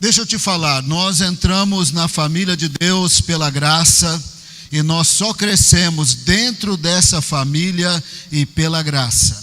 Deixa eu te falar, nós entramos na família de Deus pela graça e nós só crescemos dentro dessa família e pela graça.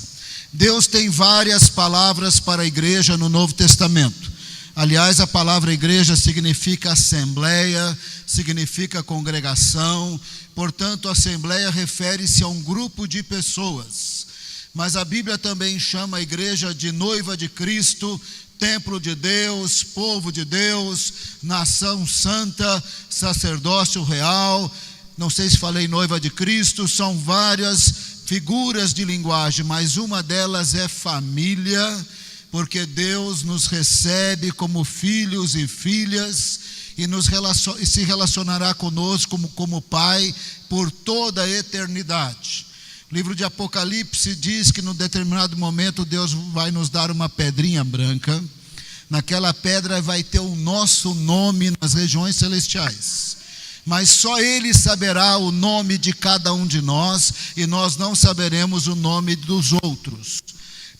Deus tem várias palavras para a igreja no Novo Testamento. Aliás, a palavra igreja significa assembleia, significa congregação. Portanto, assembleia refere-se a um grupo de pessoas. Mas a Bíblia também chama a igreja de noiva de Cristo, templo de Deus, povo de Deus, nação santa, sacerdócio real. Não sei se falei noiva de Cristo, são várias figuras de linguagem, mas uma delas é família, porque Deus nos recebe como filhos e filhas e se relacionará conosco como Pai por toda a eternidade. O livro de Apocalipse diz que num determinado momento Deus vai nos dar uma pedrinha branca. Naquela pedra vai ter o nosso nome nas regiões celestiais. Mas só Ele saberá o nome de cada um de nós e nós não saberemos o nome dos outros.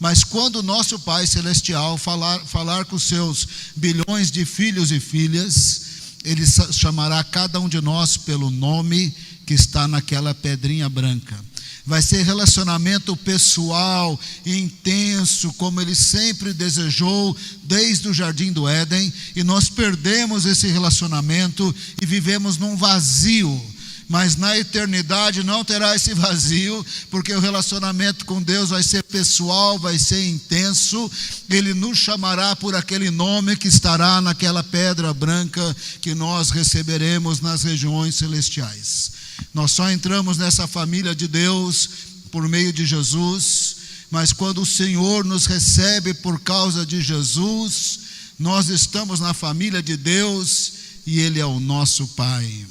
Mas quando o nosso Pai Celestial falar com seus bilhões de filhos e filhas, Ele chamará cada um de nós pelo nome que está naquela pedrinha branca. Vai ser relacionamento pessoal, intenso, como Ele sempre desejou desde o Jardim do Éden, e nós perdemos esse relacionamento e vivemos num vazio. Mas na eternidade não terá esse vazio, porque o relacionamento com Deus vai ser pessoal, vai ser intenso. Ele nos chamará por aquele nome que estará naquela pedra branca que nós receberemos nas regiões celestiais. Nós só entramos nessa família de Deus por meio de Jesus, mas quando o Senhor nos recebe por causa de Jesus, nós estamos na família de Deus e Ele é o nosso Pai.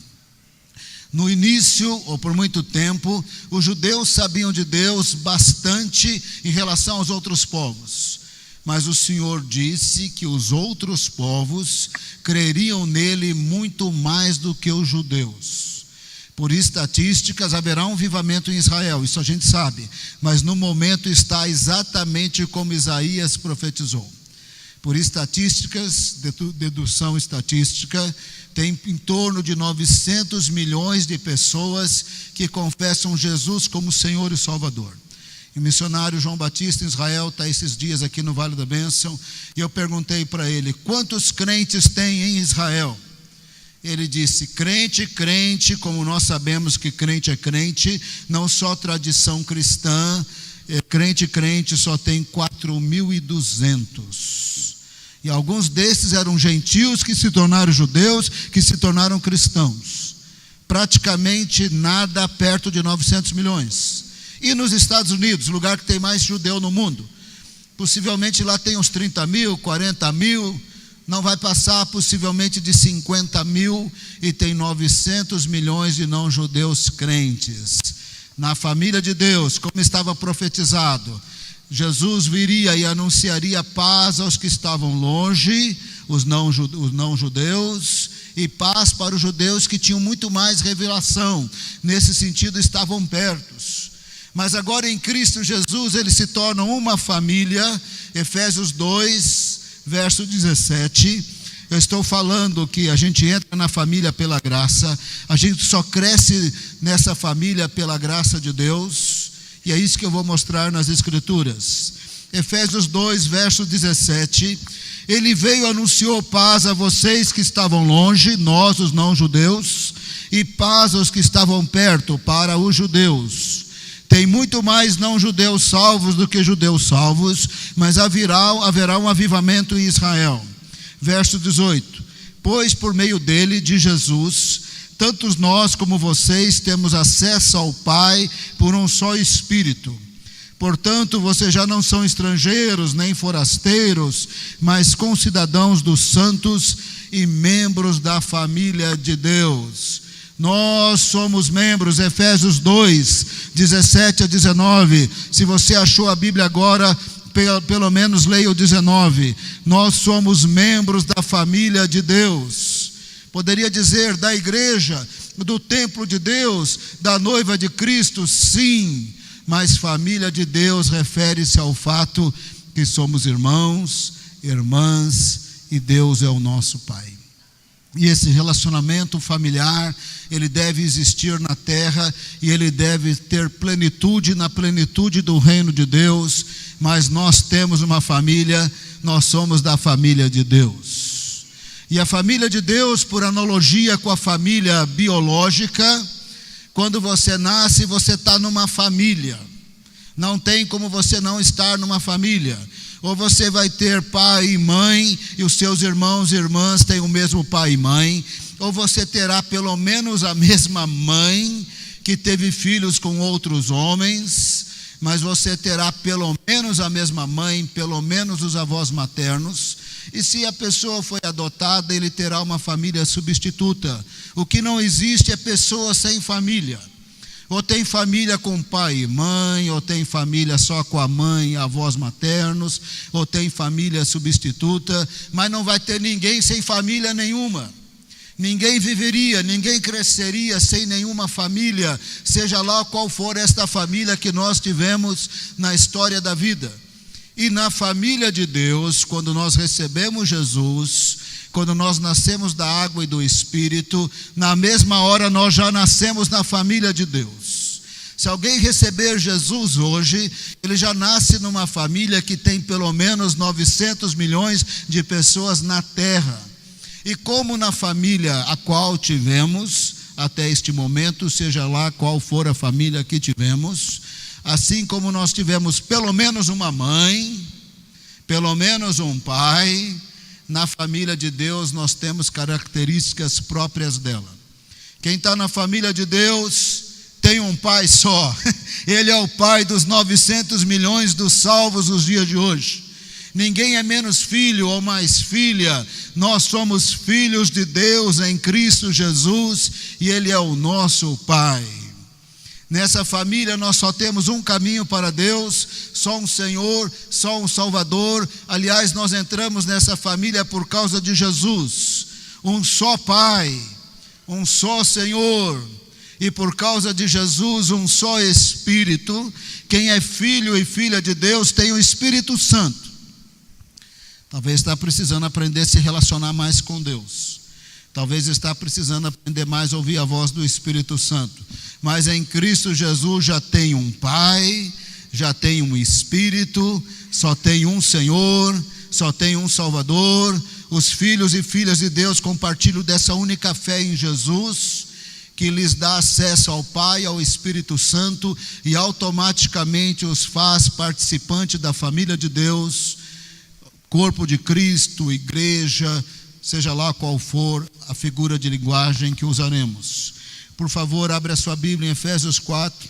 No início, ou por muito tempo, os judeus sabiam de Deus bastante em relação aos outros povos. Mas o Senhor disse que os outros povos creriam nele muito mais do que os judeus. Por estatísticas, haverá um avivamento em Israel, isso a gente sabe. Mas no momento está exatamente como Isaías profetizou. Por estatísticas, dedução estatística, tem em torno de 900 milhões de pessoas que confessam Jesus como Senhor e Salvador. O missionário João Batista em Israel está esses dias aqui no Vale da Bênção, e eu perguntei para ele, quantos crentes tem em Israel? Ele disse, crente, como nós sabemos que crente é crente, não só tradição cristã, crente só tem 4.200. E alguns desses eram gentios que se tornaram judeus, que se tornaram cristãos. Praticamente nada perto de 900 milhões. E nos Estados Unidos, lugar que tem mais judeu no mundo, possivelmente lá tem uns 30 mil, 40 mil, não vai passar possivelmente de 50 mil, e tem 900 milhões de não-judeus crentes. Na família de Deus, como estava profetizado, Jesus viria e anunciaria paz aos que estavam longe, os não-judeus, e paz para os judeus que tinham muito mais revelação. Nesse sentido, estavam perto. Mas agora em Cristo Jesus, eles se tornam uma família. Efésios 2, verso 17. Eu estou falando que a gente entra na família pela graça, a gente só cresce nessa família pela graça de Deus. E é isso que eu vou mostrar nas Escrituras. Efésios 2, verso 17. Ele veio e anunciou paz a vocês que estavam longe, nós os não-judeus, e paz aos que estavam perto, para os judeus. Tem muito mais não-judeus salvos do que judeus salvos, mas haverá um avivamento em Israel. Verso 18. Pois por meio dele, de Jesus, tanto nós como vocês temos acesso ao Pai por um só Espírito. Portanto, vocês já não são estrangeiros nem forasteiros, mas concidadãos dos santos e membros da família de Deus. Nós somos membros, Efésios 2, 17 a 19. Se você achou a Bíblia agora, pelo menos leia o 19. Nós somos membros da família de Deus. Poderia dizer da igreja, do templo de Deus, da noiva de Cristo, sim, mas família de Deus refere-se ao fato que somos irmãos, irmãs e Deus é o nosso Pai. E esse relacionamento familiar, ele deve existir na terra e ele deve ter plenitude na plenitude do reino de Deus, mas nós temos uma família, nós somos da família de Deus. E a família de Deus, por analogia com a família biológica, quando você nasce, você está numa família. Não tem como você não estar numa família. Ou você vai ter pai e mãe, e os seus irmãos e irmãs têm o mesmo pai e mãe, ou você terá pelo menos a mesma mãe, que teve filhos com outros homens, mas você terá pelo menos a mesma mãe, pelo menos os avós maternos, e se a pessoa foi adotada, ele terá uma família substituta. O que não existe é pessoa sem família. Ou tem família com pai e mãe, ou tem família só com a mãe e avós maternos, ou tem família substituta, mas não vai ter ninguém sem família nenhuma. Ninguém viveria, ninguém cresceria sem nenhuma família, seja lá qual for esta família que nós tivemos na história da vida. E na família de Deus, quando nós recebemos Jesus, quando nós nascemos da água e do Espírito, na mesma hora nós já nascemos na família de Deus. Se alguém receber Jesus hoje, ele já nasce numa família que tem pelo menos 900 milhões de pessoas na terra. E como na família a qual tivemos até este momento, seja lá qual for a família que tivemos, assim como nós tivemos pelo menos uma mãe, pelo menos um pai, na família de Deus nós temos características próprias dela. Quem está na família de Deus tem um pai só. Ele é o pai dos 900 milhões dos salvos nos dias de hoje. Ninguém é menos filho ou mais filha. Nós somos filhos de Deus em Cristo Jesus e Ele é o nosso Pai. Nessa família nós só temos um caminho para Deus, só um Senhor, só um Salvador. Aliás, nós entramos nessa família por causa de Jesus. Um só Pai, um só Senhor, e por causa de Jesus, um só Espírito. Quem é filho e filha de Deus tem o Espírito Santo. Talvez está precisando aprender a se relacionar mais com Deus. Talvez está precisando aprender mais a ouvir a voz do Espírito Santo. Mas em Cristo Jesus já tem um Pai, já tem um Espírito, só tem um Senhor, só tem um Salvador. Os filhos e filhas de Deus compartilham dessa única fé em Jesus, que lhes dá acesso ao Pai, ao Espírito Santo, e automaticamente os faz participantes da família de Deus, corpo de Cristo, igreja, seja lá qual for a figura de linguagem que usaremos. Por favor, abra a sua Bíblia em Efésios 4.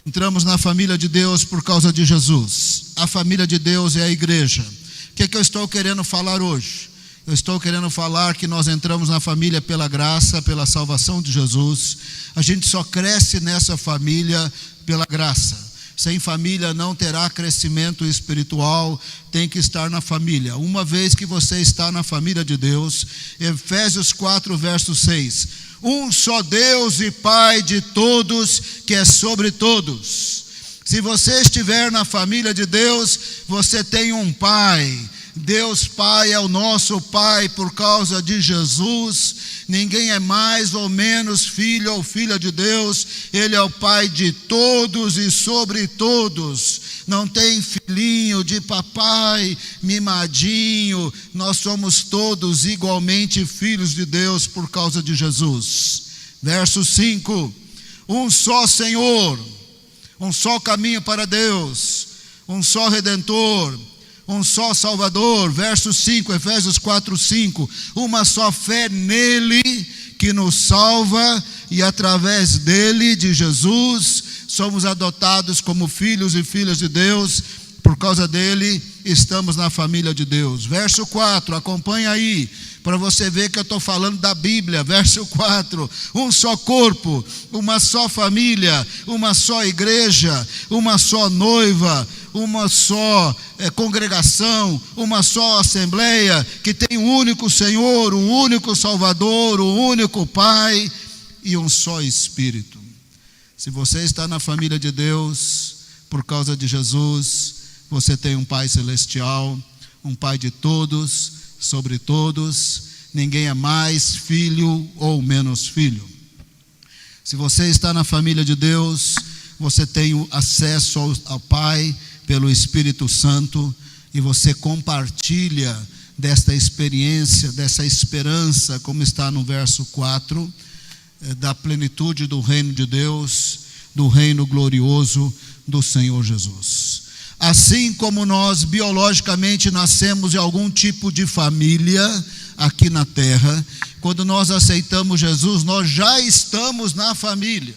Entramos na família de Deus por causa de Jesus. A família de Deus é a igreja. O que eu estou querendo falar hoje? Eu estou querendo falar que nós entramos na família pela graça, pela salvação de Jesus. A gente só cresce nessa família pela graça. Sem família não terá crescimento espiritual, tem que estar na família. Uma vez que você está na família de Deus, Efésios 4, verso 6. Um só Deus e Pai de todos, que é sobre todos. Se você estiver na família de Deus, você tem um Pai. Deus Pai é o nosso Pai por causa de Jesus. Ninguém é mais ou menos filho ou filha de Deus. Ele é o Pai de todos e sobre todos. Não tem filhinho de papai, mimadinho. Nós somos todos igualmente filhos de Deus por causa de Jesus. Verso 5. Um só Senhor, um só caminho para Deus, um só Redentor, um só Salvador. Verso 5, Efésios 4, 5. Uma só fé nele que nos salva, e através dele, de Jesus, somos adotados como filhos e filhas de Deus. Por causa dele, estamos na família de Deus. Verso 4, acompanha aí, para você ver que eu estou falando da Bíblia. Verso 4, um só corpo, uma só família, uma só igreja, uma só noiva, uma só congregação, uma só assembleia, que tem um único Senhor, um único Salvador, um único Pai e um só Espírito. Se você está na família de Deus, por causa de Jesus, você tem um Pai celestial, um Pai de todos, sobre todos, ninguém é mais filho ou menos filho. Se você está na família de Deus, você tem o acesso ao Pai pelo Espírito Santo, e você compartilha desta experiência, dessa esperança, como está no verso 4, da plenitude do reino de Deus, do reino glorioso do Senhor Jesus. Assim como nós biologicamente nascemos em algum tipo de família aqui na terra, quando nós aceitamos Jesus, nós já estamos na família.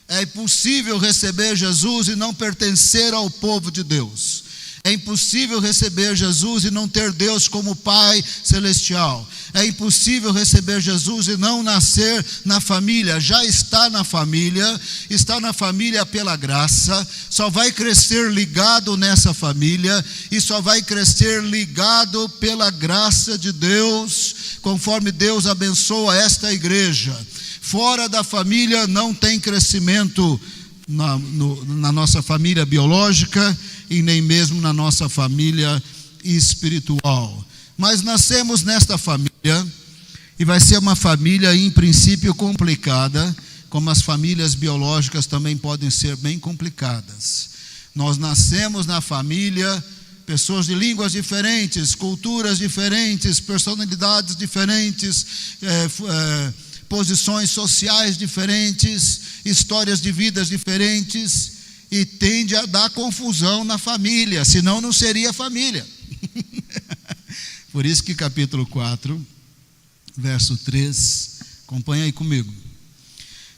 É impossível receber Jesus e não pertencer ao povo de Deus. É impossível receber Jesus e não ter Deus como Pai celestial. É impossível receber Jesus e não nascer na família. Já está na família pela graça, só vai crescer ligado nessa família e só vai crescer ligado pela graça de Deus, conforme Deus abençoa esta igreja. Fora da família não tem crescimento na nossa família biológica e nem mesmo na nossa família espiritual. Mas nascemos nesta família, e vai ser uma família em princípio complicada, como as famílias biológicas também podem ser bem complicadas. Nós nascemos na família, pessoas de línguas diferentes, culturas diferentes, personalidades diferentes, posições sociais diferentes, histórias de vidas diferentes, e tende a dar confusão na família, senão não seria família. Por isso que capítulo 4, verso 3, acompanha aí comigo.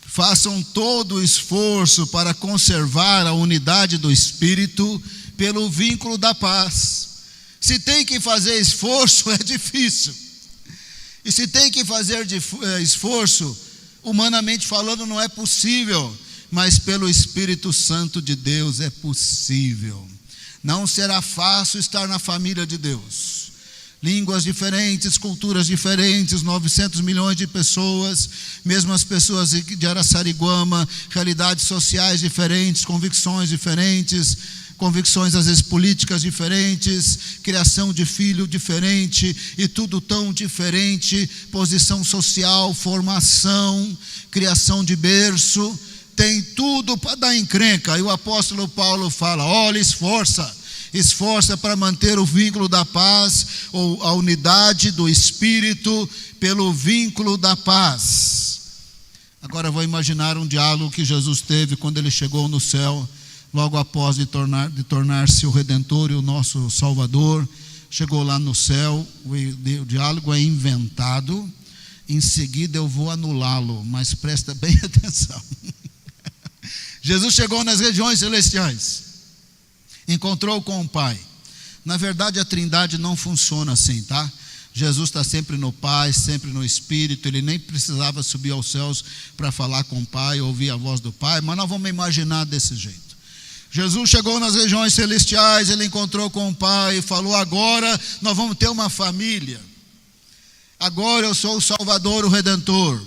Façam todo o esforço para conservar a unidade do Espírito pelo vínculo da paz. Se tem que fazer esforço, é difícil. E se tem que fazer esforço, humanamente falando, não é possível. Mas pelo Espírito Santo de Deus é possível. Não será fácil estar na família de Deus. Línguas diferentes, culturas diferentes, 900 milhões de pessoas, mesmo as pessoas de Araçariguama, realidades sociais diferentes, convicções diferentes, convicções às vezes políticas diferentes, criação de filho diferente, e tudo tão diferente, posição social, formação, criação de berço, tem tudo para dar encrenca. E o apóstolo Paulo fala: olha, esforça para manter o vínculo da paz, ou a unidade do Espírito pelo vínculo da paz. Agora eu vou imaginar um diálogo que Jesus teve quando ele chegou no céu, logo após de tornar-se o Redentor e o nosso Salvador. Chegou lá no céu, o diálogo é inventado, em seguida eu vou anulá-lo, mas presta bem atenção. Jesus chegou nas regiões celestiais, encontrou com o Pai. Na verdade, a Trindade não funciona assim, tá? Jesus está sempre no Pai, sempre no Espírito. Ele nem precisava subir aos céus para falar com o Pai, ouvir a voz do Pai, mas nós vamos imaginar desse jeito. Jesus chegou nas regiões celestiais, ele encontrou com o Pai e falou: agora nós vamos ter uma família. Agora eu sou o Salvador, o Redentor.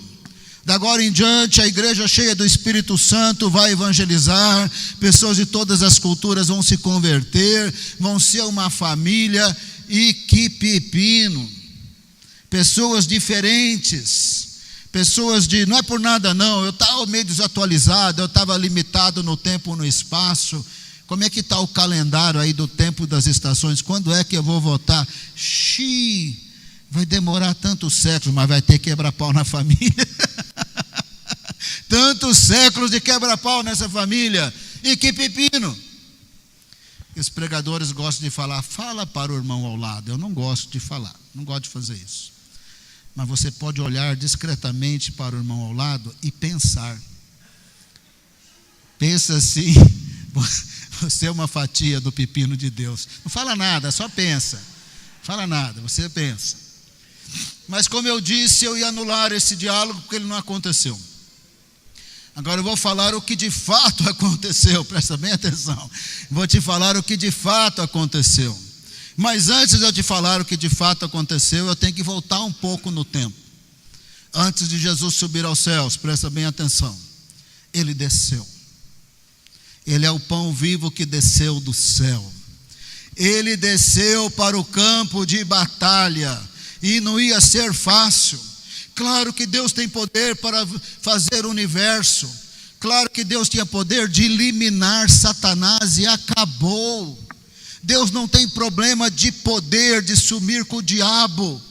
Da agora em diante, a igreja cheia do Espírito Santo vai evangelizar, pessoas de todas as culturas vão se converter, vão ser uma família, e que pepino, pessoas diferentes, pessoas não é por nada não, eu estava meio desatualizado, eu estava limitado no tempo e no espaço. Como é que está o calendário aí do tempo das estações? Quando é que eu vou votar? Vai demorar tantos séculos, mas vai ter quebra-pau na família. Tantos séculos de quebra-pau nessa família. E que pepino. Os pregadores gostam de falar: fala para o irmão ao lado. Eu não gosto de falar, não gosto de fazer isso. Mas você pode olhar discretamente para o irmão ao lado e pensar. Pensa assim: você é uma fatia do pepino de Deus. Não fala nada, só pensa. Fala nada, você pensa. Mas como eu disse, eu ia anular esse diálogo porque ele não aconteceu. Agora eu vou falar o que de fato aconteceu, presta bem atenção. Vou te falar o que de fato aconteceu. Mas antes de eu te falar o que de fato aconteceu, eu tenho que voltar um pouco no tempo. Antes de Jesus subir aos céus, presta bem atenção. Ele desceu. Ele é o pão vivo que desceu do céu. Ele desceu para o campo de batalha, e não ia ser fácil. Claro que Deus tem poder para fazer o universo, claro que Deus tinha poder de eliminar Satanás e acabou. Deus não tem problema de poder de sumir com o diabo,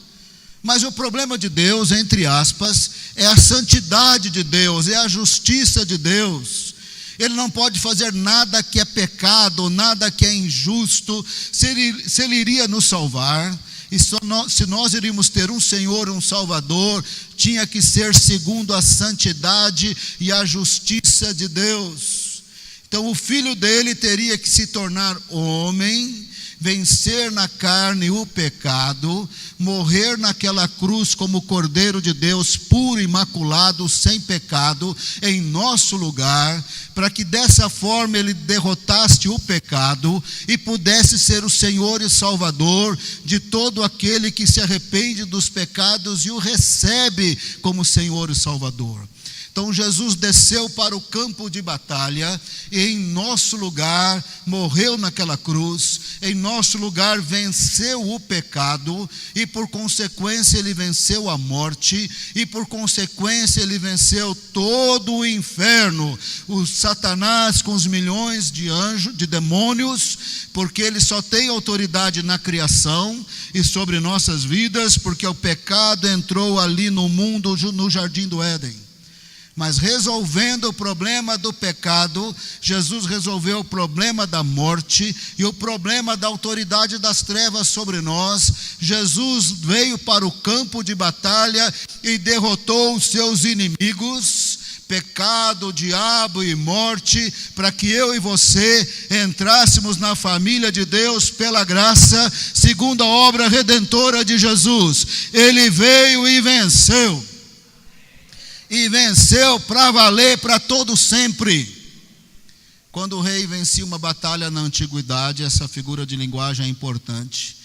mas o problema de Deus, entre aspas, é a santidade de Deus, é a justiça de Deus. Ele não pode fazer nada que é pecado, nada que é injusto. Se ele iria nos salvar, e se nós iríamos ter um Senhor, um Salvador, tinha que ser segundo a santidade e a justiça de Deus. Então o filho dele teria que se tornar homem, vencer na carne o pecado, morrer naquela cruz como Cordeiro de Deus, puro, imaculado, sem pecado, em nosso lugar, para que dessa forma ele derrotasse o pecado e pudesse ser o Senhor e Salvador de todo aquele que se arrepende dos pecados e o recebe como Senhor e Salvador. Então Jesus desceu para o campo de batalha e em nosso lugar morreu naquela cruz, em nosso lugar venceu o pecado e por consequência ele venceu a morte e por consequência ele venceu todo o inferno, o Satanás com os milhões de anjos, de demônios, porque ele só tem autoridade na criação e sobre nossas vidas, porque o pecado entrou ali no mundo, no jardim do Éden. Mas resolvendo o problema do pecado, Jesus resolveu o problema da morte e o problema da autoridade das trevas sobre nós. Jesus veio para o campo de batalha e derrotou os seus inimigos, pecado, diabo e morte, para que eu e você entrássemos na família de Deus pela graça, segundo a obra redentora de Jesus. Ele veio e venceu. E venceu para valer, para todo sempre. Quando o rei vencia uma batalha na antiguidade, essa figura de linguagem é importante.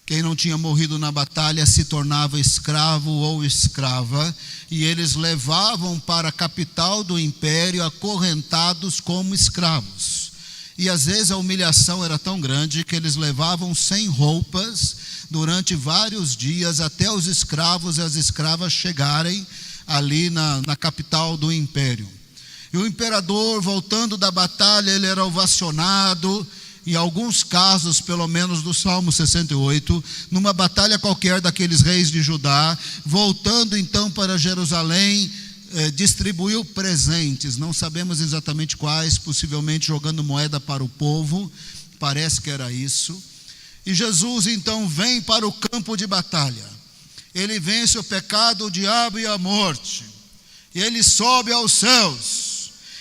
Quem não tinha morrido na batalha se tornava escravo ou escrava, e eles levavam para a capital do império acorrentados como escravos. E às vezes a humilhação era tão grande que eles levavam sem roupas durante vários dias até os escravos e as escravas chegarem ali na capital do império. E o imperador, voltando da batalha, ele era ovacionado, em alguns casos, pelo menos do Salmo 68, numa batalha qualquer daqueles reis de Judá, voltando então para Jerusalém, distribuiu presentes, não sabemos exatamente quais, possivelmente jogando moeda para o povo, parece que era isso. E Jesus então vem para o campo de batalha. Ele vence o pecado, o diabo e a morte. E ele sobe aos céus.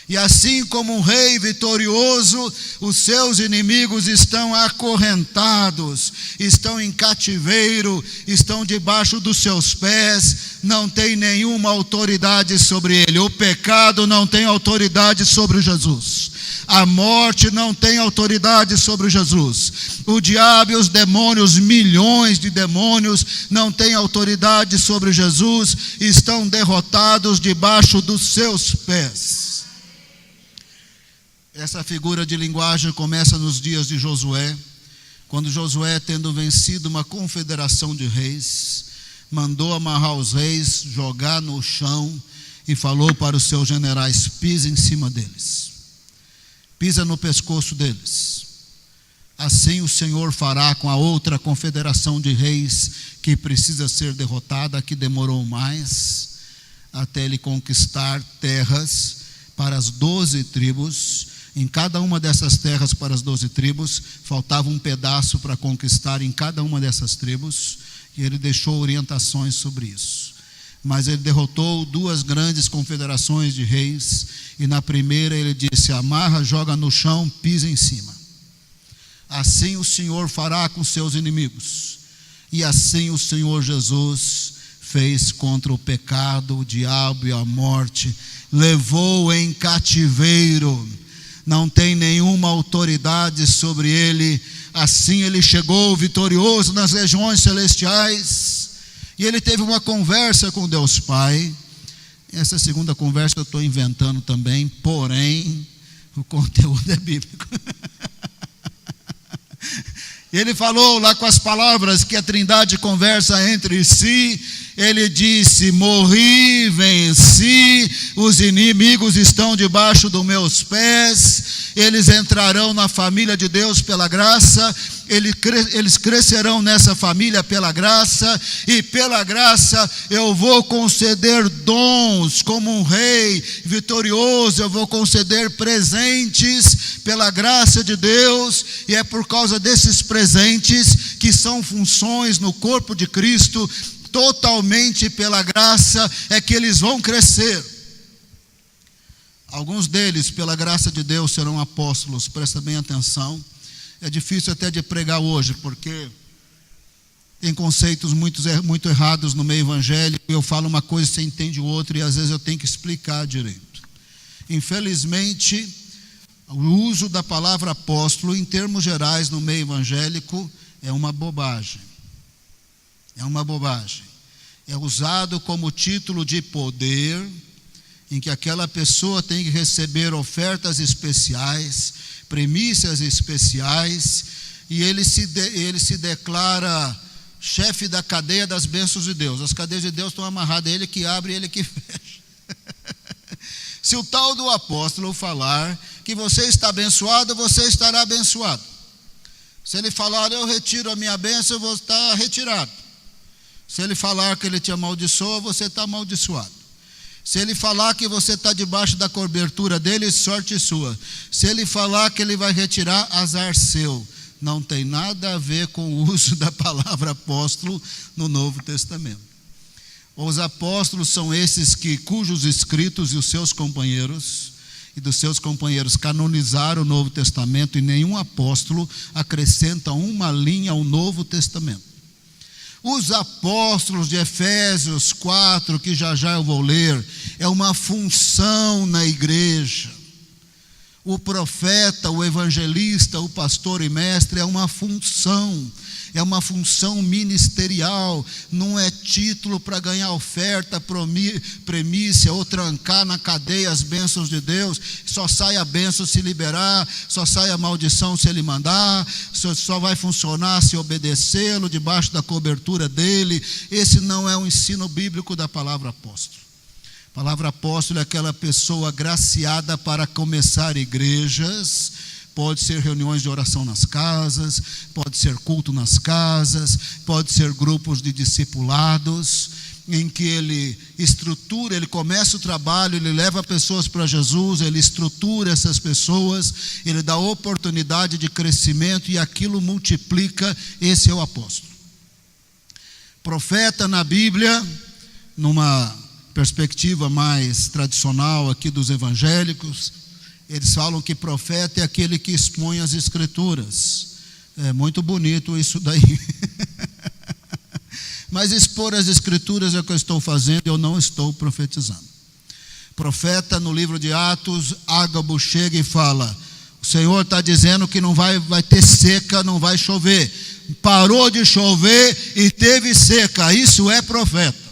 E assim como um rei vitorioso, os seus inimigos estão acorrentados, estão em cativeiro, estão debaixo dos seus pés, não tem nenhuma autoridade sobre ele. O pecado não tem autoridade sobre Jesus. A morte não tem autoridade sobre Jesus. O diabo e os demônios, milhões de demônios, não têm autoridade sobre Jesus, estão derrotados debaixo dos seus pés. Essa figura de linguagem começa nos dias de Josué, quando Josué, tendo vencido uma confederação de reis, mandou amarrar os reis, jogar no chão e falou para os seus generais: pisa em cima deles. Pisa no pescoço deles. Assim o Senhor fará com a outra confederação de reis que precisa ser derrotada, que demorou mais, até ele conquistar terras para as 12 tribos. Em cada uma dessas terras para as 12 tribos, faltava um pedaço para conquistar em cada uma dessas tribos, e ele deixou orientações sobre isso. Mas ele derrotou 2 grandes confederações de reis, e na primeira ele disse: amarra, joga no chão, pisa em cima. Assim o Senhor fará com seus inimigos. E assim o Senhor Jesus fez contra o pecado, o diabo e a morte, levou em cativeiro, não tem nenhuma autoridade sobre ele. Assim ele chegou vitorioso nas regiões celestiais, e ele teve uma conversa com Deus Pai. Essa segunda conversa eu estou inventando também, porém o conteúdo é bíblico. Ele falou lá com as palavras que a Trindade conversa entre si. Ele disse: morri, venci, os inimigos estão debaixo dos meus pés, eles entrarão na família de Deus pela graça, eles crescerão nessa família pela graça, e pela graça eu vou conceder dons como um rei vitorioso, eu vou conceder presentes pela graça de Deus, e é por causa desses presentes que são funções no corpo de Cristo, totalmente pela graça é que eles vão crescer. Alguns deles, pela graça de Deus, serão apóstolos. Presta bem atenção. É difícil até de pregar hoje, porque tem conceitos muito errados no meio evangélico. Eu falo uma coisa, você entende outra, e às vezes eu tenho que explicar direito. Infelizmente, o uso da palavra apóstolo, em termos gerais, no meio evangélico, é uma bobagem. É uma bobagem. É usado como título de poder, em que aquela pessoa tem que receber ofertas especiais, premissas especiais, e ele se declara chefe da cadeia das bênçãos de Deus. As cadeias de Deus estão amarradas, ele que abre e ele que fecha. Se o tal do apóstolo falar que você está abençoado, você estará abençoado. Se ele falar, eu retiro a minha bênção, eu vou estar retirado. Se ele falar que ele te amaldiçoa, você está amaldiçoado. Se ele falar que você está debaixo da cobertura dele, sorte sua. Se ele falar que ele vai retirar, azar seu. Não tem nada a ver com o uso da palavra apóstolo no Novo Testamento. Os apóstolos são esses cujos escritos e os seus companheiros canonizaram o Novo Testamento, e nenhum apóstolo acrescenta uma linha ao Novo Testamento. Os apóstolos de Efésios 4, que já eu vou ler, é uma função na igreja. O profeta, o evangelista, o pastor e mestre é uma função ministerial, não é título para ganhar oferta, premissa ou trancar na cadeia as bênçãos de Deus. Só sai a bênção se liberar, só sai a maldição se ele mandar, só vai funcionar se obedecê-lo debaixo da cobertura dele. Esse não é o ensino bíblico da palavra apóstolo. A palavra apóstolo é aquela pessoa graciada para começar igrejas. Pode ser reuniões de oração nas casas, pode ser culto nas casas, pode ser grupos de discipulados, em que ele estrutura, ele começa o trabalho, ele leva pessoas para Jesus, ele estrutura essas pessoas, ele dá oportunidade de crescimento e aquilo multiplica. Esse é o apóstolo. Profeta na Bíblia, numa perspectiva mais tradicional aqui dos evangélicos, eles falam que profeta é aquele que expõe as escrituras. É muito bonito isso daí. Mas expor as escrituras é o que eu estou fazendo, eu não estou profetizando. Profeta, no livro de Atos, Ágabo chega e fala: o Senhor está dizendo que não vai ter seca, não vai chover. Parou de chover e teve seca. Isso é profeta.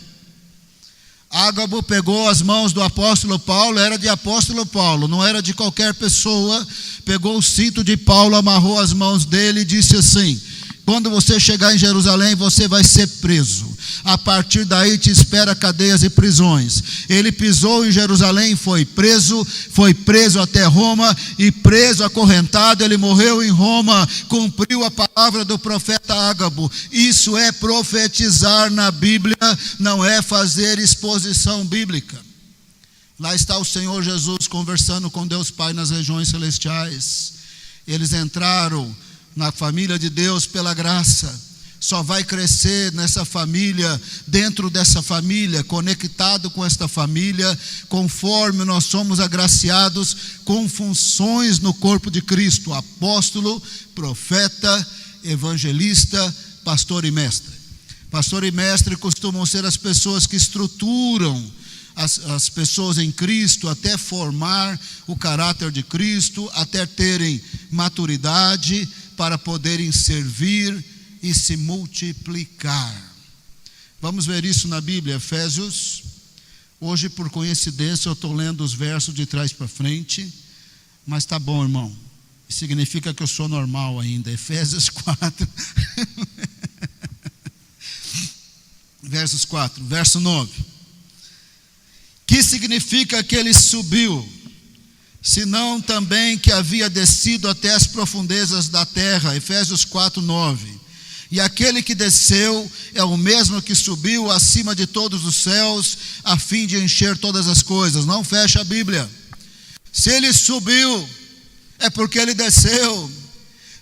Ágabo pegou as mãos do apóstolo Paulo, era de apóstolo Paulo, não era de qualquer pessoa. Pegou o cinto de Paulo, amarrou as mãos dele e disse assim: quando você chegar em Jerusalém, você vai ser preso. A partir daí te espera cadeias e prisões. Ele pisou em Jerusalém, foi preso até Roma, e preso, acorrentado, ele morreu em Roma, cumpriu a palavra do profeta Ágabo. Isso é profetizar na Bíblia, não é fazer exposição bíblica. Lá está o Senhor Jesus conversando com Deus Pai nas regiões celestiais. Eles entraram na família de Deus pela graça. Só vai crescer nessa família, dentro dessa família, conectado com esta família, conforme nós somos agraciados com funções no corpo de Cristo: apóstolo, profeta, evangelista, pastor e mestre. Pastor e mestre costumam ser as pessoas que estruturam as pessoas em Cristo até formar o caráter de Cristo, até terem maturidade para poderem servir e se multiplicar. Vamos ver isso na Bíblia, Efésios. Hoje, por coincidência, eu estou lendo os versos de trás para frente, mas tá bom, irmão. Significa que eu sou normal ainda. Efésios 4. Versos 4, verso 9. Que significa que ele subiu, senão também que havia descido até as profundezas da terra. Efésios 4, 9. E aquele que desceu é o mesmo que subiu acima de todos os céus, a fim de encher todas as coisas. Não fecha a Bíblia. Se ele subiu, é porque ele desceu.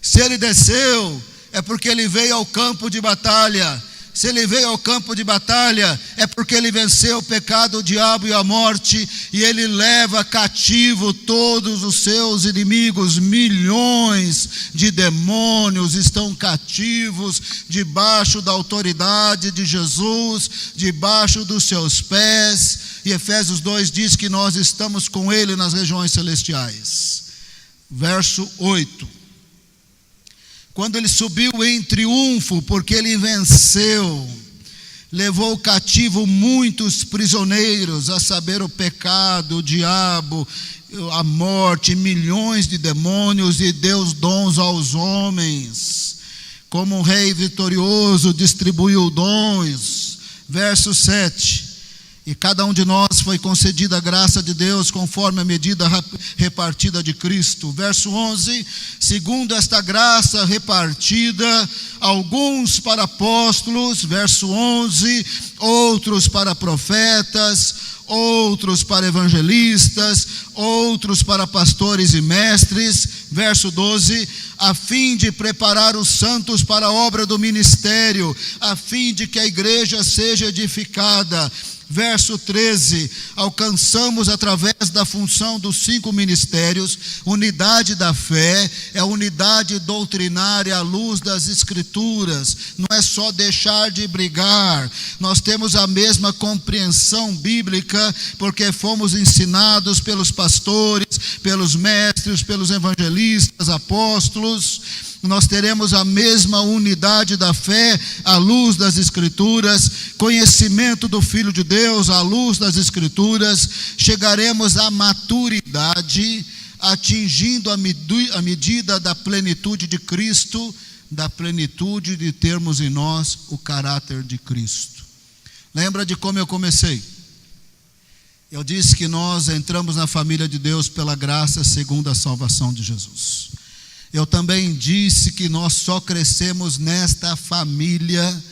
Se ele desceu, é porque ele veio ao campo de batalha. Se ele veio ao campo de batalha, é porque ele venceu o pecado, o diabo e a morte, e ele leva cativo todos os seus inimigos. Milhões de demônios estão cativos debaixo da autoridade de Jesus, debaixo dos seus pés. E Efésios 2 diz que nós estamos com ele nas regiões celestiais. Verso 8. Quando ele subiu em triunfo, porque ele venceu, levou cativo muitos prisioneiros, a saber, o pecado, o diabo, a morte, milhões de demônios, e deu dons aos homens. Como um rei vitorioso distribuiu dons. Verso 7. E cada um de nós foi concedida a graça de Deus conforme a medida repartida de Cristo. Verso 11, segundo esta graça repartida, alguns para apóstolos, verso 11, outros para profetas, outros para evangelistas, outros para pastores e mestres. Verso 12, a fim de preparar os santos para a obra do ministério, a fim de que a igreja seja edificada. Verso 13, alcançamos através da função dos 5 ministérios, unidade da fé, é a unidade doutrinária à luz das Escrituras. Não é só deixar de brigar, nós temos a mesma compreensão bíblica, porque fomos ensinados pelos pastores, pelos mestres, pelos evangelistas, apóstolos. Nós teremos a mesma unidade da fé à luz das Escrituras, conhecimento do Filho de Deus à luz das Escrituras. Chegaremos à maturidade, atingindo a medida da plenitude de Cristo, da plenitude de termos em nós o caráter de Cristo. Lembra de como eu comecei? Eu disse que nós entramos na família de Deus pela graça segundo a salvação de Jesus. Eu também disse que nós só crescemos nesta família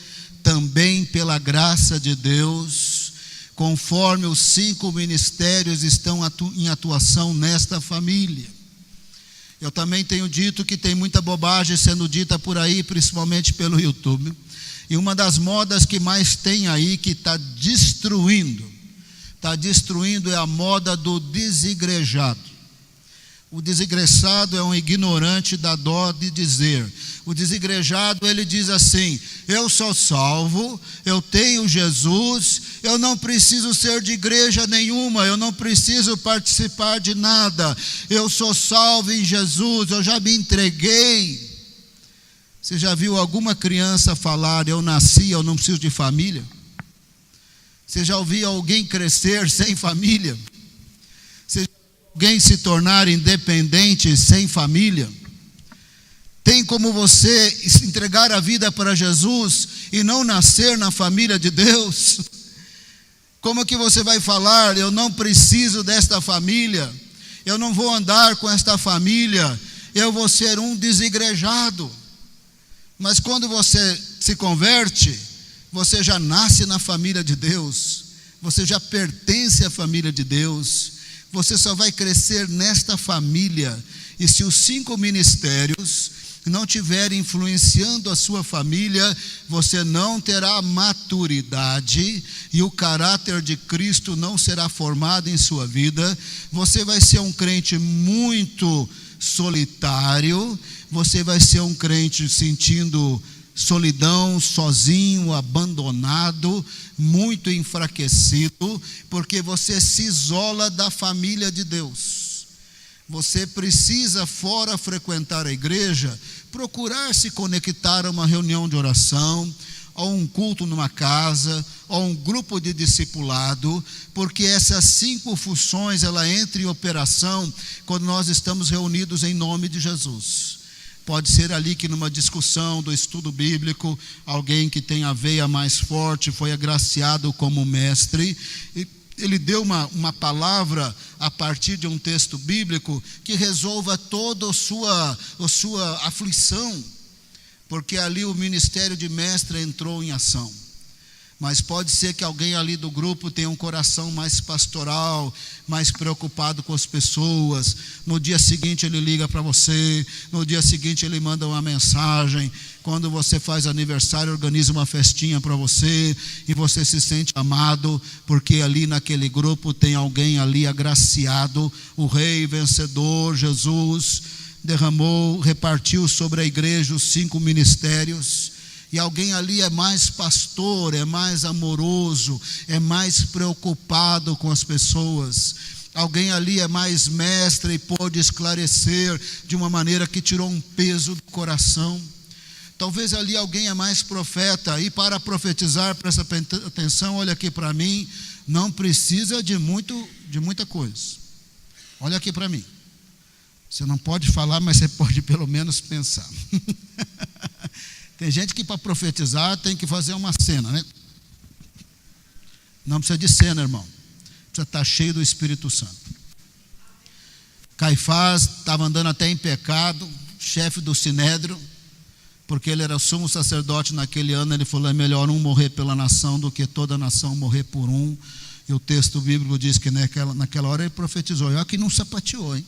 também pela graça de Deus, conforme os 5 ministérios estão em atuação nesta família. Eu também tenho dito que tem muita bobagem sendo dita por aí, principalmente pelo YouTube. E uma das modas que mais tem aí, que está destruindo é a moda do desigrejado. O desigrejado é um ignorante da dó de dizer. O desigrejado, ele diz assim: eu sou salvo, eu tenho Jesus, eu não preciso ser de igreja nenhuma, eu não preciso participar de nada, eu sou salvo em Jesus, eu já me entreguei. Você já viu alguma criança falar: eu nasci, eu não preciso de família? Você já ouviu alguém crescer sem família? Alguém se tornar independente sem família? Tem como você entregar a vida para Jesus e não nascer na família de Deus? Como que você vai falar: eu não preciso desta família, eu não vou andar com esta família, eu vou ser um desigrejado? Mas quando você se converte, você já nasce na família de Deus, você já pertence à família de Deus. Você só vai crescer nesta família, e se os 5 ministérios não estiverem influenciando a sua família, você não terá maturidade, e o caráter de Cristo não será formado em sua vida. Você vai ser um crente muito solitário, você vai ser um crente sentindo solidão, sozinho, abandonado, muito enfraquecido, porque você se isola da família de Deus. Você precisa, fora frequentar a igreja, procurar se conectar a uma reunião de oração, ou um culto numa casa, ou um grupo de discipulado, porque essas 5 funções, ela entra em operação quando nós estamos reunidos em nome de Jesus. Pode ser ali que numa discussão do estudo bíblico, alguém que tem a veia mais forte foi agraciado como mestre, e ele deu uma palavra a partir de um texto bíblico que resolva toda a sua aflição, porque ali o ministério de mestre entrou em ação. Mas pode ser que alguém ali do grupo tenha um coração mais pastoral, mais preocupado com as pessoas. No dia seguinte ele liga para você, no dia seguinte ele manda uma mensagem. Quando você faz aniversário, organiza uma festinha para você, e você se sente amado, porque ali naquele grupo tem alguém ali agraciado. O Rei vencedor, Jesus, repartiu sobre a igreja os 5 ministérios. E alguém ali é mais pastor, é mais amoroso, é mais preocupado com as pessoas. Alguém ali é mais mestre e pôde esclarecer de uma maneira que tirou um peso do coração. Talvez ali alguém é mais profeta, e para profetizar, presta atenção, olha aqui para mim, não precisa de muita coisa. Olha aqui para mim. Você não pode falar, mas você pode pelo menos pensar. Tem gente que para profetizar tem que fazer uma cena, né? Não precisa de cena, irmão. Precisa estar cheio do Espírito Santo. Caifás estava andando até em pecado, chefe do Sinédrio, porque ele era sumo sacerdote naquele ano. Ele falou: é melhor um morrer pela nação do que toda a nação morrer por um. E o texto bíblico diz que naquela hora ele profetizou. E olha que não sapateou, hein?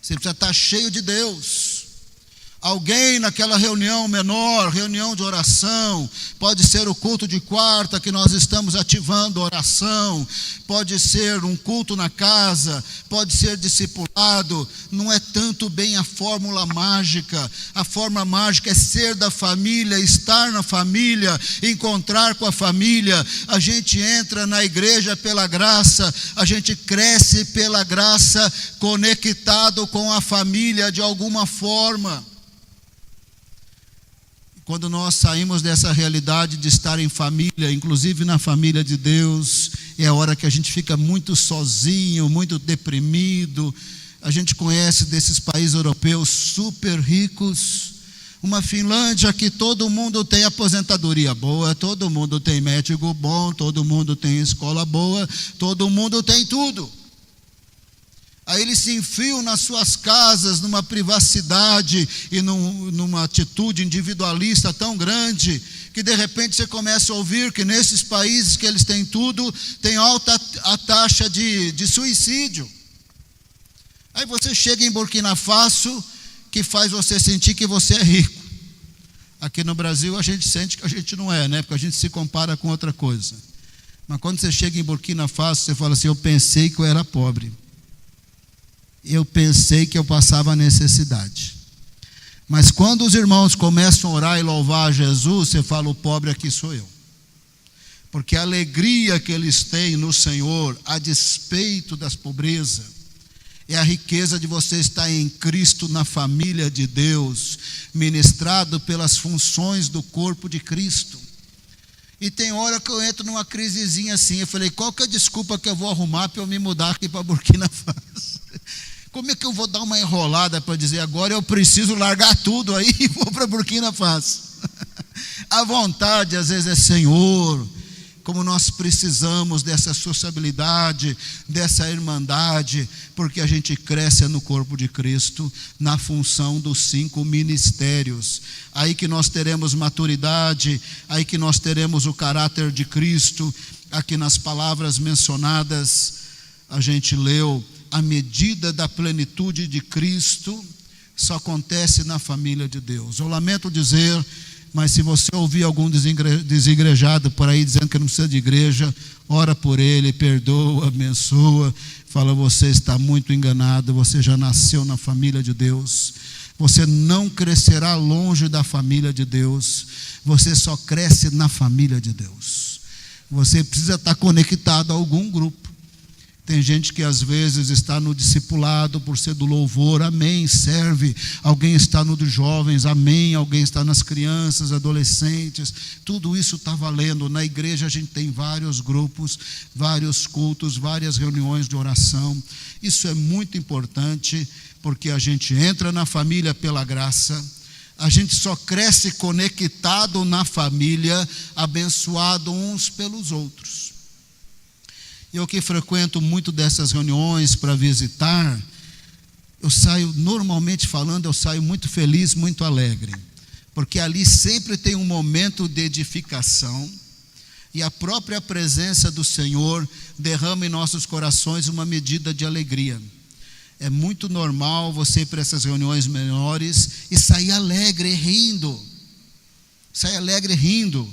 Você precisa estar cheio de Deus. Alguém naquela reunião menor, reunião de oração, pode ser o culto de quarta que nós estamos ativando a oração, pode ser um culto na casa, pode ser discipulado. Não é tanto bem a fórmula mágica. A fórmula mágica é ser da família, estar na família, encontrar com a família. A gente entra na igreja pela graça, a gente cresce pela graça, conectado com a família de alguma forma. Quando nós saímos dessa realidade de estar em família, inclusive na família de Deus, é a hora que a gente fica muito sozinho, muito deprimido. A gente conhece desses países europeus super ricos, uma Finlândia que todo mundo tem aposentadoria boa, todo mundo tem médico bom, todo mundo tem escola boa, todo mundo tem tudo. Aí eles se enfiam nas suas casas, numa privacidade e numa atitude individualista tão grande, que de repente você começa a ouvir que nesses países que eles têm tudo, tem alta a taxa de suicídio. Aí você chega em Burkina Faso, que faz você sentir que você é rico. Aqui no Brasil a gente sente que a gente não é, né? Porque a gente se compara com outra coisa. Mas quando você chega em Burkina Faso, você fala assim: eu pensei que eu era pobre. Eu pensei que eu passava necessidade. Mas quando os irmãos começam a orar e louvar a Jesus, você fala: o pobre aqui sou eu. Porque a alegria que eles têm no Senhor, a despeito das pobrezas, é a riqueza de você estar em Cristo, na família de Deus, ministrado pelas funções do corpo de Cristo. E tem hora que eu entro numa crisezinha assim, eu falei: qual que é a desculpa que eu vou arrumar para eu me mudar aqui para Burkina Faso? Como é que eu vou dar uma enrolada para dizer agora eu preciso largar tudo aí e vou para Burkina Faso? A vontade às vezes é: Senhor, como nós precisamos dessa sociabilidade, dessa irmandade, porque a gente cresce no corpo de Cristo, na função dos 5 ministérios. Aí que nós teremos maturidade, aí que nós teremos o caráter de Cristo. Aqui nas palavras mencionadas, a gente leu: a medida da plenitude de Cristo só acontece na família de Deus. Eu lamento dizer, mas se você ouvir algum desigrejado por aí dizendo que não precisa de igreja, ora por ele, perdoa, abençoa, fala: você está muito enganado, você já nasceu na família de Deus, você não crescerá longe da família de Deus, você só cresce na família de Deus. Você precisa estar conectado a algum grupo. Tem gente que às vezes está no discipulado por ser do louvor, amém, serve. Alguém está no dos jovens, amém. Alguém está nas crianças, adolescentes. Tudo isso está valendo. Na igreja a gente tem vários grupos, vários cultos, várias reuniões de oração. Isso é muito importante, porque a gente entra na família pela graça. A gente só cresce conectado na família, abençoado uns pelos outros. Eu que frequento muito dessas reuniões para visitar, eu saio, normalmente falando, eu saio muito feliz, muito alegre, porque ali sempre tem um momento de edificação, e a própria presença do Senhor derrama em nossos corações uma medida de alegria. É muito normal você ir para essas reuniões menores e sair alegre, rindo. Sai alegre, rindo.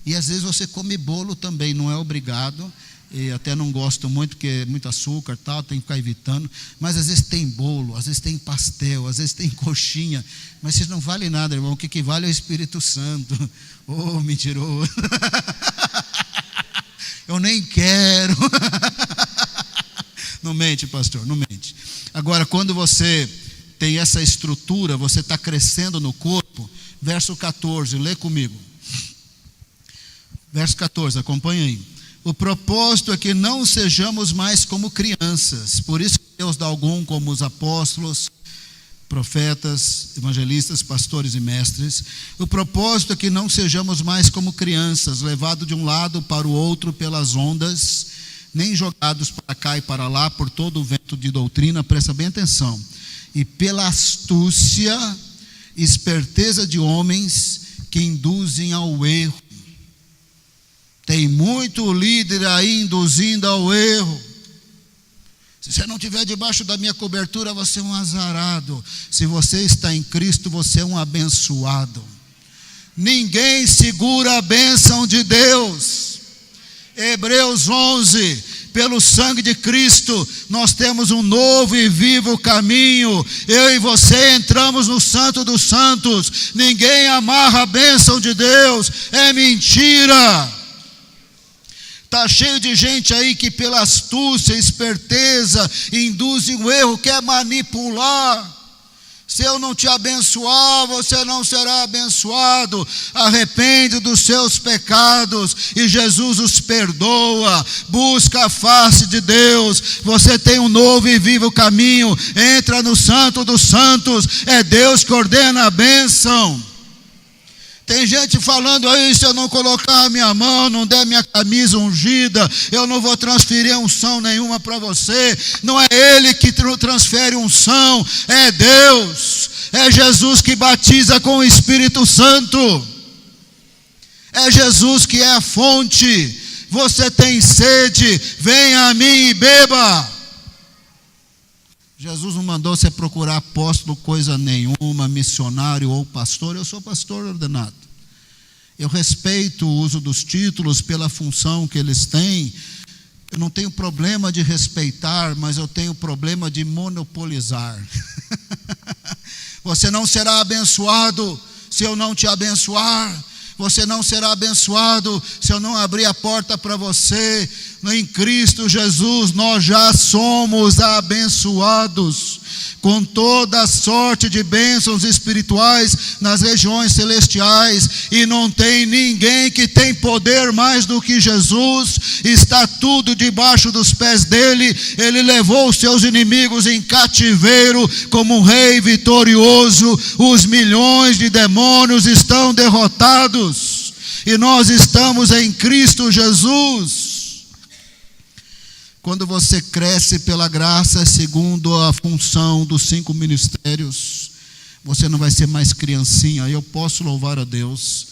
E às vezes você come bolo também, não é obrigado. E até não gosto muito, porque é muito açúcar, tal, tem que ficar evitando. Mas às vezes tem bolo, às vezes tem pastel, às vezes tem coxinha. Mas isso não vale nada, irmão. O que vale é o Espírito Santo. Oh, mentiroso. Eu nem quero. Não mente, pastor, não mente. Agora, quando você tem essa estrutura, você está crescendo no corpo. Verso 14, lê comigo. Verso 14, acompanha aí. O propósito é que não sejamos mais como crianças. Por isso que Deus dá algum como os apóstolos, profetas, evangelistas, pastores e mestres. O propósito é que não sejamos mais como crianças, levados de um lado para o outro pelas ondas, nem jogados para cá e para lá por todo o vento de doutrina, presta bem atenção, e pela astúcia, esperteza de homens que induzem ao erro. Tem muito líder aí induzindo ao erro. Se você não estiver debaixo da minha cobertura, você é um azarado. Se você está em Cristo, você é um abençoado. Ninguém segura a bênção de Deus. Hebreus 11, pelo sangue de Cristo, nós temos um novo e vivo caminho. Eu e você entramos no Santo dos Santos. Ninguém amarra a bênção de Deus. É mentira. Está cheio de gente aí que pela astúcia, esperteza, induz o erro, quer manipular. Se eu não te abençoar, você não será abençoado. Arrepende dos seus pecados e Jesus os perdoa. Busca a face de Deus. Você tem um novo e vivo caminho. Entra no Santo dos Santos. É Deus que ordena a bênção. Tem gente falando aí, se eu não colocar a minha mão, não der minha camisa ungida, eu não vou transferir unção nenhuma para você. Não é Ele que transfere unção, é Deus. É Jesus que batiza com o Espírito Santo. É Jesus que é a fonte. Você tem sede, venha a mim e beba. Jesus não mandou você procurar apóstolo coisa nenhuma, missionário ou pastor. Eu sou pastor ordenado. Eu respeito o uso dos títulos pela função que eles têm. Eu não tenho problema de respeitar, mas eu tenho problema de monopolizar. Você não será abençoado se eu não te abençoar. Você não será abençoado se eu não abrir a porta para você. Em Cristo Jesus nós já somos abençoados com toda a sorte de bênçãos espirituais nas regiões celestiais, e não tem ninguém que tem poder mais do que Jesus. Está tudo debaixo dos pés dele. Ele levou os seus inimigos em cativeiro como um rei vitorioso. Os milhões de demônios estão derrotados e nós estamos em Cristo Jesus. Quando você cresce pela graça, segundo a função dos 5 ministérios, você não vai ser mais criancinha. Eu posso louvar a Deus,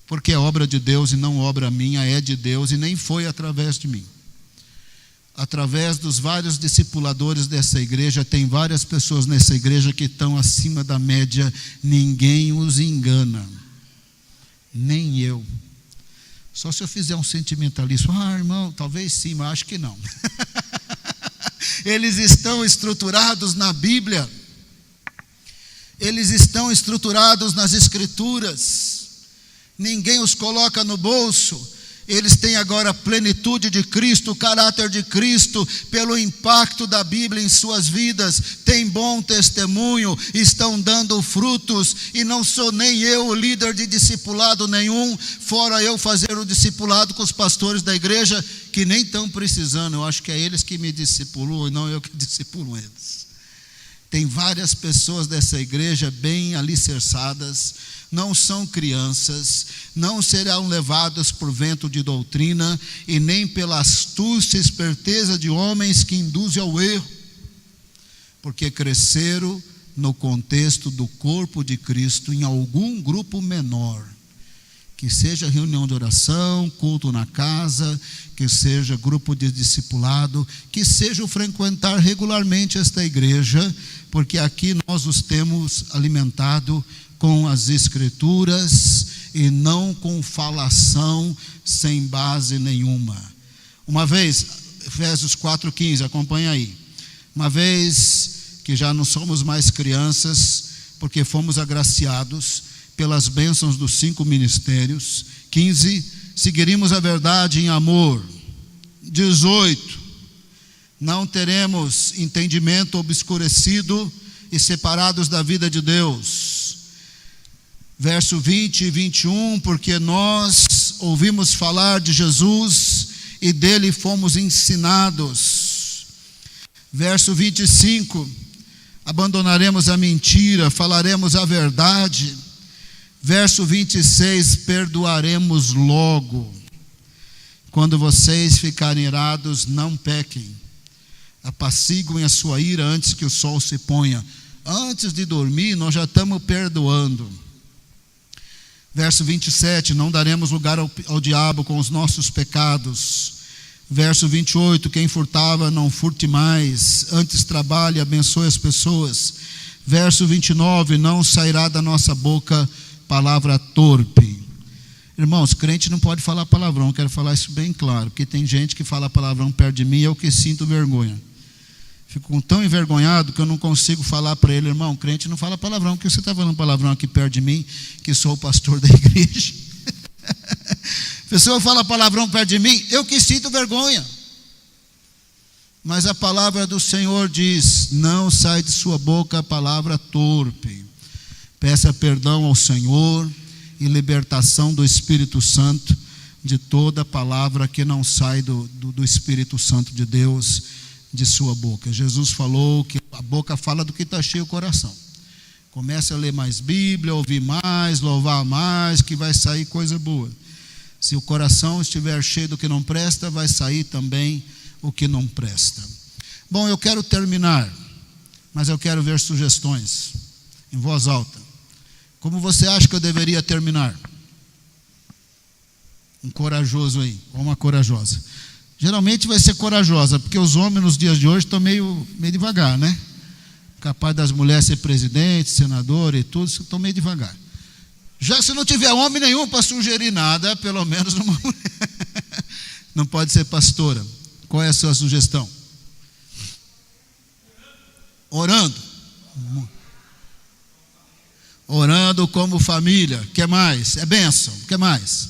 porque é obra de Deus e não obra minha, é de Deus e nem foi através de mim. Através dos vários discipuladores dessa igreja, tem várias pessoas nessa igreja que estão acima da média. Ninguém os engana, nem eu. Só se eu fizer um sentimentalismo. Irmão, talvez sim, mas acho que não. Eles estão estruturados na Bíblia. Eles estão estruturados nas Escrituras. Ninguém os coloca no bolso. eles têm agora a plenitude de Cristo, o caráter de Cristo, pelo impacto da Bíblia em suas vidas, têm bom testemunho, estão dando frutos, e não sou nem eu o líder de discipulado nenhum, fora eu fazer o discipulado com os pastores da igreja, que nem estão precisando, eu acho que é eles que me discipulam, e não eu que discipulo eles. Tem várias pessoas dessa igreja bem alicerçadas, não são crianças, não serão levadas por vento de doutrina e nem pela astúcia e esperteza de homens que induzem ao erro, porque cresceram no contexto do corpo de Cristo em algum grupo menor, que seja reunião de oração, culto na casa, que seja grupo de discipulado, que seja o frequentar regularmente esta igreja, porque aqui nós os temos alimentado com as escrituras e não com falação sem base nenhuma. Uma vez, Efésios 4,15, acompanha aí. Uma vez que já não somos mais crianças, porque fomos agraciados pelas bênçãos dos 5 ministérios. 15, seguiremos a verdade em amor. 18, não teremos entendimento obscurecido e separados da vida de Deus. Verso 20 e 21, porque nós ouvimos falar de Jesus e dele fomos ensinados. Verso 25, abandonaremos a mentira, falaremos a verdade. Verso 26, perdoaremos logo. Quando vocês ficarem irados, não pequem. Apaciguem a sua ira antes que o sol se ponha. Antes de dormir, nós já estamos perdoando. Verso 27, não daremos lugar ao diabo com os nossos pecados. Verso 28, quem furtava não furte mais, antes trabalhe e abençoe as pessoas. Verso 29, não sairá da nossa boca palavra torpe. Irmãos, crente não pode falar palavrão, quero falar isso bem claro, porque tem gente que fala palavrão perto de mim e eu que sinto vergonha. Fico tão envergonhado que eu não consigo falar para ele, irmão, crente não fala palavrão, porque você está falando palavrão aqui perto de mim, que sou o pastor da igreja. A pessoa fala palavrão perto de mim, eu que sinto vergonha. Mas a palavra do Senhor diz, não sai de sua boca a palavra torpe. Peça perdão ao Senhor e libertação do Espírito Santo de toda palavra que não sai do Espírito Santo de Deus, de sua boca. Jesus falou que a boca fala do que está cheio o coração. Comece a ler mais Bíblia, ouvir mais, louvar mais, que vai sair coisa boa. Se o coração estiver cheio do que não presta, vai sair também o que não presta. Bom, eu quero terminar, mas eu quero ver sugestões em voz alta. Como você acha que eu deveria terminar? Um corajoso aí, ou uma corajosa. Geralmente vai ser corajosa, porque os homens nos dias de hoje estão meio devagar, né? Capaz das mulheres ser presidente, senador e tudo, estão meio devagar. Já se não tiver homem nenhum para sugerir nada, pelo menos uma mulher. Não pode ser pastora. Qual é a sua sugestão? Orando. Orando como família. O que mais? É bênção. O que mais?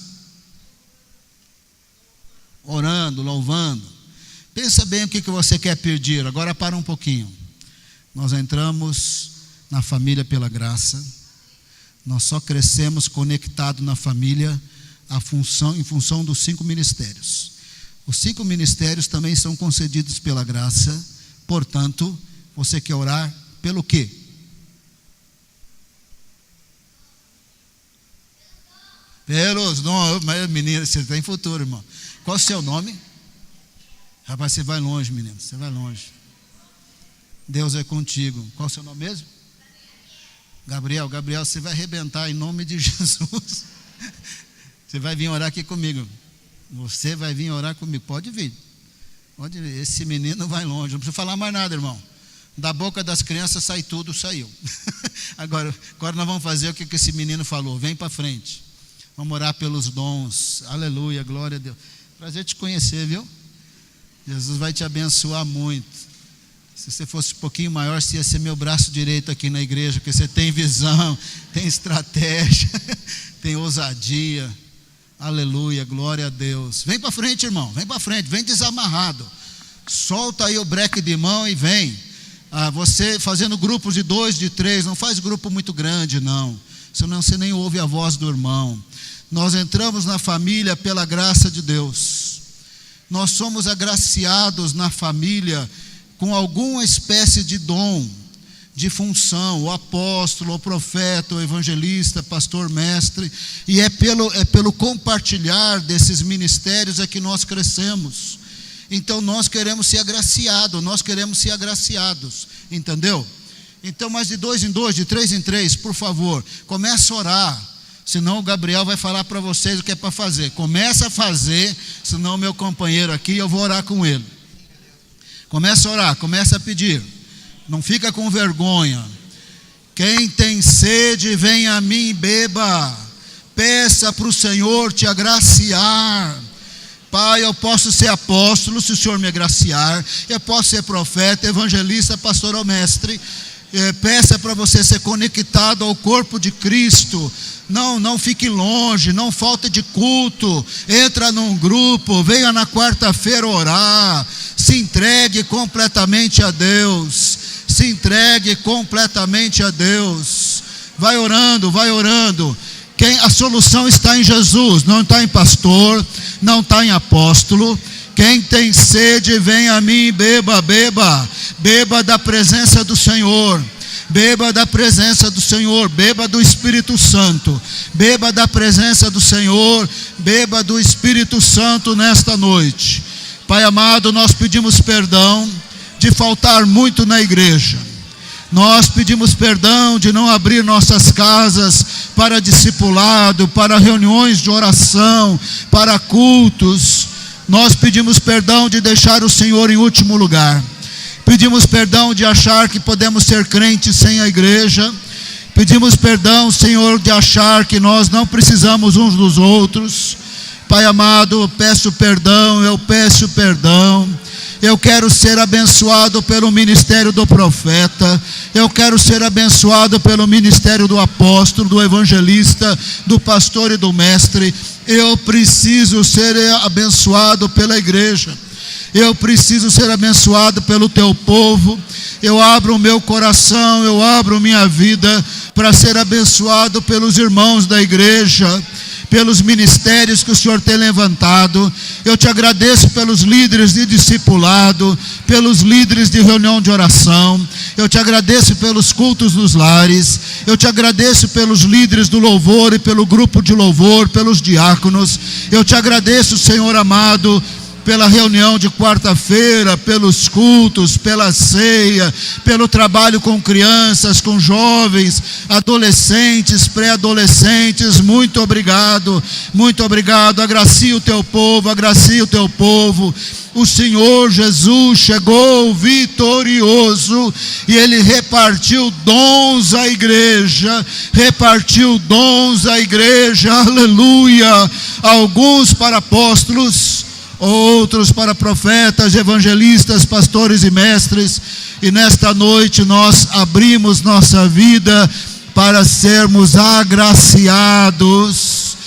Orando, louvando. Pensa bem o que você quer pedir. Agora para um pouquinho. Nós entramos na família pela graça. Nós só crescemos conectados na família em função dos 5 ministérios. Os 5 ministérios também são concedidos pela graça. Portanto, você quer orar pelo quê? Pelos nomes. Mas menina, você tem futuro, irmão. Qual é o seu nome? Rapaz, você vai longe, menino. Você vai longe. Deus é contigo. Qual é o seu nome mesmo? Gabriel, você vai arrebentar em nome de Jesus. Você vai vir orar aqui comigo. Você vai vir orar comigo. Pode vir. Pode vir. Esse menino vai longe. Não precisa falar mais nada, irmão. Da boca das crianças sai tudo, saiu. Agora nós vamos fazer o que esse menino falou. Vem para frente. Vamos orar pelos dons. Aleluia, glória a Deus. Prazer te conhecer, viu? Jesus vai te abençoar muito. Se você fosse um pouquinho maior, você ia ser meu braço direito aqui na igreja, porque você tem visão, tem estratégia, tem ousadia. Aleluia, glória a Deus. Vem para frente, irmão, vem para frente, vem desamarrado. Solta aí o breque de mão e vem. Você fazendo grupos de 2, de 3, não faz grupo muito grande não, senão você nem ouve a voz do irmão. Nós entramos na família pela graça de Deus. Nós somos agraciados na família com alguma espécie de dom, de função, o apóstolo, o profeta, o evangelista, pastor, mestre, e é pelo compartilhar desses ministérios é que nós crescemos. Então nós queremos ser agraciados, entendeu? Então, mais de 2 em 2, de 3 em 3, por favor, começa a orar, senão o Gabriel vai falar para vocês o que é para fazer. Começa a fazer, senão o meu companheiro aqui, eu vou orar com ele. Começa a orar, começa a pedir, não fica com vergonha. Quem tem sede, vem a mim e beba. Peça para o Senhor te agraciar. Pai, eu posso ser apóstolo se o Senhor me agraciar, eu posso ser profeta, evangelista, pastor ou mestre. Peça para você ser conectado ao corpo de Cristo. Não fique longe, não falte de culto. Entra num grupo, venha na quarta-feira orar. Se entregue completamente a Deus. Se entregue completamente a Deus. Vai orando. A solução está em Jesus, não está em pastor, não está em apóstolo. Quem tem sede, vem a mim e beba. Beba da presença do Senhor. Beba da presença do Senhor. Beba do Espírito Santo. Beba da presença do Senhor. Beba do Espírito Santo nesta noite. Pai amado, nós pedimos perdão de faltar muito na igreja. Nós pedimos perdão de não abrir nossas casas para discipulado, para reuniões de oração, para cultos. Nós pedimos perdão de deixar o Senhor em último lugar. Pedimos perdão de achar que podemos ser crentes sem a igreja. Pedimos perdão, Senhor, de achar que nós não precisamos uns dos outros. Pai amado, eu peço perdão. Eu quero ser abençoado pelo ministério do profeta. Eu quero ser abençoado pelo ministério do apóstolo, do evangelista, do pastor e do mestre. Eu preciso ser abençoado pela igreja. Eu preciso ser abençoado pelo teu povo. Eu abro o meu coração, eu abro minha vida para ser abençoado pelos irmãos da igreja, pelos ministérios que o Senhor tem levantado. Eu te agradeço pelos líderes de discipulado, pelos líderes de reunião de oração. Eu te agradeço pelos cultos nos lares. Eu te agradeço pelos líderes do louvor e pelo grupo de louvor, pelos diáconos. Eu te agradeço, Senhor amado, pela reunião de quarta-feira, pelos cultos, pela ceia, pelo trabalho com crianças, com jovens, adolescentes, pré-adolescentes. Muito obrigado, agracia o teu povo. O Senhor Jesus chegou vitorioso e Ele repartiu dons à igreja, aleluia, alguns para apóstolos, outros para profetas, evangelistas, pastores e mestres. E nesta noite nós abrimos nossa vida para sermos agraciados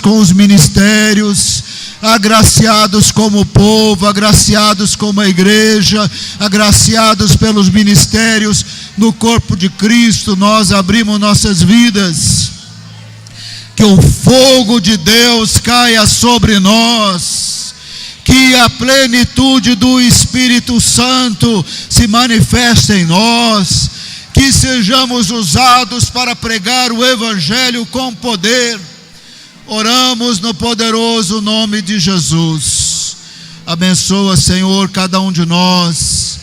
com os ministérios, agraciados como povo, agraciados como a igreja, agraciados pelos ministérios no corpo de Cristo. Nós abrimos nossas vidas. Que o fogo de Deus caia sobre nós, que a plenitude do Espírito Santo se manifeste em nós, que sejamos usados para pregar o Evangelho com poder. Oramos no poderoso nome de Jesus. Abençoa, Senhor, cada um de nós.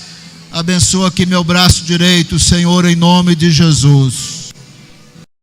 Abençoa aqui meu braço direito, Senhor, em nome de Jesus.